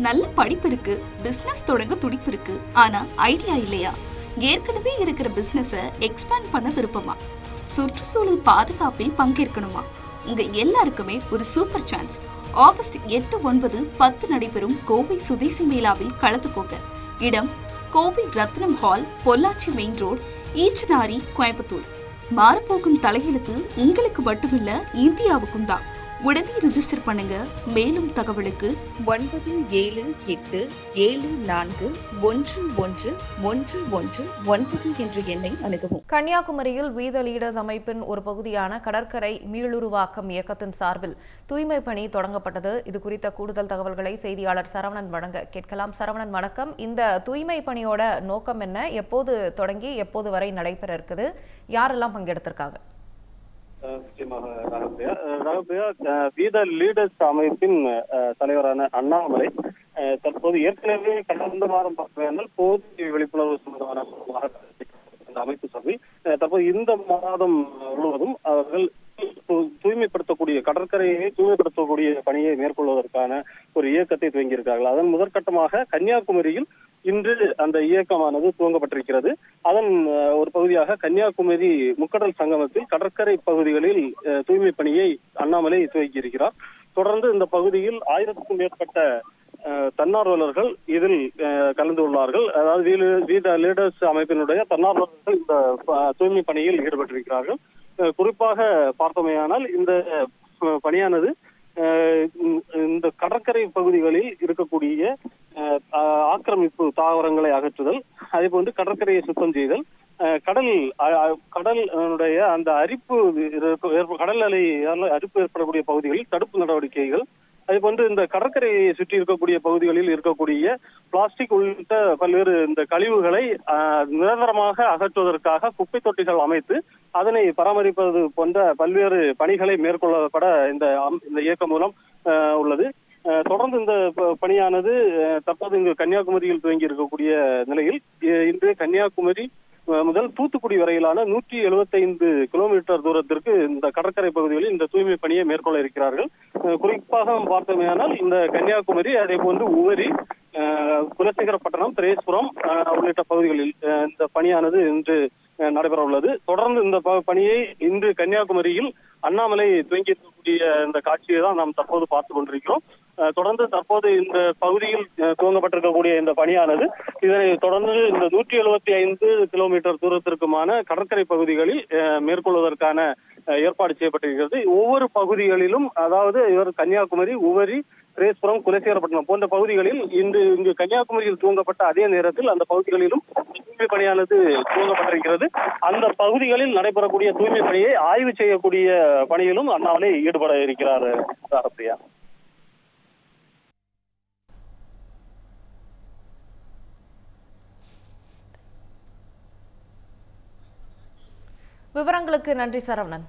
நல்ல படிப்பு இருக்கு, பிசினஸ் தொடங்க துடிப்பு இருக்கு, ஆனா ஐடியா இல்லையா? ஏற்கனவே இருக்கிற பிசினஸ எக்ஸ்பேண்ட் பண்ண விருப்பமா? சுற்றுச்சூழல் பாதுகாப்பில் பங்கேற்கணுமா? உங்க எல்லாருக்குமே ஒரு சூப்பர் சான்ஸ். ஆகஸ்ட் 8, 9, 10 நடைபெறும் கோவை சுதேசி மேளாவில் கலந்துக்கோங்க. இடம் Kovai Rathnam hall, Pollachi main road, Eachanari, Coimbatore. மாறப்போகும் தலையெழுத்து உங்களுக்கு மட்டுமில்ல, இந்தியாவுக்கும் தான். உடனே ரிஜிஸ்டர் பண்ணுங்க. மேலும் தகவலுக்கு 9774111119 என்ற எண்ணை அணுகவும். கன்னியாகுமரியில் வி த லீடர்ஸ் அமைப்பின் ஒரு பகுதியான கடற்கரை மீளுருவாக்கம் இயக்கத்தின் சார்பில் தூய்மை பணி தொடங்கப்பட்டது. இது குறித்த கூடுதல் தகவல்களை செய்தியாளர் சரவணன் வழங்க கேட்கலாம். சரவணன், வணக்கம். இந்த தூய்மை பணியோட நோக்கம் என்ன? எப்போது தொடங்கி எப்போது வரை நடைபெற இருக்குது? யாரெல்லாம் பங்கெடுத்திருக்காங்க? நிச்சயமாக வி த லீடர்ஸ் அமைப்பின் தலைவரான அண்ணாமலை தற்போது ஏற்கனவே கடந்த வாரம் பார்த்தால் போதிய விழிப்புணர்வு சம்பந்தமான அமைப்பு சார்பில் தற்போது இந்த மாதம் முழுவதும் அவர்கள் தூய்மைப்படுத்தக்கூடிய கடற்கரையை தூய்மைப்படுத்தக்கூடிய பணியை மேற்கொள்வதற்கான ஒரு இயக்கத்தை துவங்கியிருக்கிறார்கள். அதன் முதற்கட்டமாக கன்னியாகுமரியில் இன்று அந்த இயக்கமானது துவங்கப்பட்டிருக்கிறது. அதன் ஒரு பகுதியாக கன்னியாகுமரி முக்கடல் சங்கமத்தில் கடற்கரை பகுதிகளில் தூய்மை பணியை அண்ணாமலை துவங்கியிருக்கிறார். தொடர்ந்து இந்த பகுதியில் 1000க்கும் மேற்பட்ட தன்னார்வலர்கள் இதில் கலந்து உள்ளார்கள். அதாவது வி த லீடர்ஸ் அமைப்பினுடைய தன்னார்வலர்கள் இந்த தூய்மை பணியில் ஈடுபட்டிருக்கிறார்கள். குறிப்பாக பார்த்தோமேயானால் இந்த பணியானது இந்த கடற்கரை பகுதிகளில் இருக்கக்கூடிய ஆக்கிரமிப்பு தாவரங்களை அகற்றுதல், அதே போன்று கடற்கரையை சுத்தம் செய்தல், கடலுடைய அந்த அரிப்பு கடல் அலை அரிப்பு ஏற்படக்கூடிய பகுதிகளில் தடுப்பு நடவடிக்கைகள், அதே போன்று இந்த கடற்கரையை சுற்றி இருக்கக்கூடிய பகுதிகளில் இருக்கக்கூடிய பிளாஸ்டிக் உள்ளிட்ட பல்வேறு இந்த கழிவுகளை நிரந்தரமாக அகற்றுவதற்காக குப்பை தொட்டிகள் அமைத்து அதனை பராமரிப்பது போன்ற பல்வேறு பணிகளை மேற்கொள்ளப்பட இந்த இயக்கம் மூலம் உள்ளது. தொடர்ந்து இந்த பணியானது தற்போது இங்கு கன்னியாகுமரியில் துவங்கி இருக்கக்கூடிய நிலையில் இன்று கன்னியாகுமரி முதல் தூத்துக்குடி வரையிலான 175 கிலோமீட்டர் தூரத்திற்கு இந்த கடற்கரை பகுதிகளில் இந்த தூய்மை பணியை மேற்கொள்ள இருக்கிறார்கள். குறிப்பாக பார்த்தோமேயானால் இந்த கன்னியாகுமரி, அதே போன்று உவரி, குலசேகரப்பட்டினம், திரேஸ்புரம் உள்ளிட்ட பகுதிகளில் இந்த பணியானது இன்று நடைபெற உள்ளது. தொடர்ந்து இந்த பணியை இன்று கன்னியாகுமரியில் அண்ணாமலை துவங்கி இருக்கக்கூடிய இந்த காட்சியை தான் நாம் தற்போது பார்த்துக் கொண்டிருக்கிறோம். தொடர்ந்து தற்போது இந்த பகுதியில் துவங்கப்பட்டிருக்கக்கூடிய இந்த பணியானது இதனை தொடர்ந்து இந்த 175 கிலோமீட்டர் தூரத்திற்குமான கடற்கரை பகுதிகளில் மேற்கொள்வதற்கான ஏற்பாடு செய்யப்பட்டிருக்கிறது. ஒவ்வொரு பகுதிகளிலும், அதாவது இவர் கன்னியாகுமரி, உவரி, திரேஸ்புரம், குலசேகரப்பட்டினம் போன்ற பகுதிகளில் இங்கு கன்னியாகுமரியில் துவங்கப்பட்ட அதே நேரத்தில் அந்த பகுதிகளிலும் தூய்மை பணியானது துவங்கப்பட்டிருக்கிறது. அந்த பகுதிகளில் நடைபெறக்கூடிய தூய்மை பணியை ஆய்வு செய்யக்கூடிய பணியிலும் அண்ணாமலை ஈடுபட இருக்கிறார். பிரியா, விவரங்களுக்கு நன்றி சரவணன்.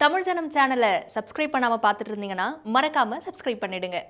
தமிழ் ஜனம் சேனலை சப்ஸ்கிரைப் பண்ணாம பார்த்துட்டு இருந்தீங்கன்னா மறக்காம சப்ஸ்கிரைப் பண்ணிடுங்க.